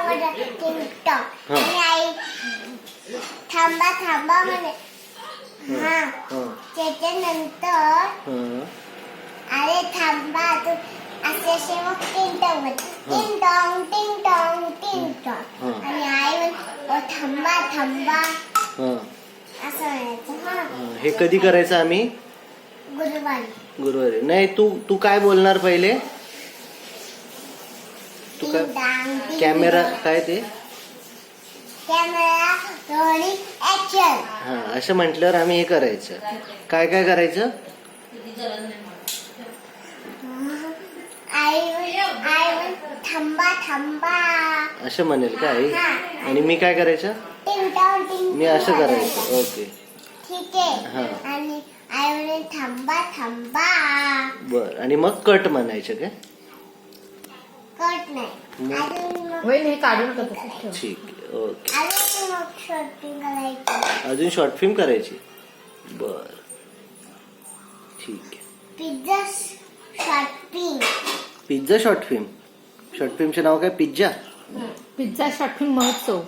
म्हटलं टिंगटॉंग आणि आई थांबा थांबा म्हणे. हा त्याच्यानंतर अरे थांबा तू असे मग टिंगटॉंग म्हणे. टिंगटॉंग टिंगटॉंग टिंगटॉंग आणि आई म्हणे थांबा थांबा असं म्हणायचं. हा हे कधी करायचं आम्ही? गुरुवारी. नाही तू तू काय बोलणार पहिले? तू काय कॅमेरा काय ते कॅमेरा रोलिंग ऍक्शन. हा असं म्हटल्यावर आम्ही हे करायचं. काय काय करायचं? आई थांबा थांबा असं म्हणेल का आई? आणि मी काय करायचं? मी असं करायचं. ओके ठीक आहे. आणि आई म्हणे थांबा थांबा. बर. आणि मग कट म्हणायचं काय? कट नाही हे काढून करतो. ठीक आहे. ओके. अजून मग शॉर्टिंग करायची. अजून शॉर्ट फिल्म करायची. बर ठीक आहे. Pizza shooting. Pizza short film. Short फिल्मचे नाव काय? पिझ्झा. पिझ्झा शॉर्ट फिल्म महोत्सव.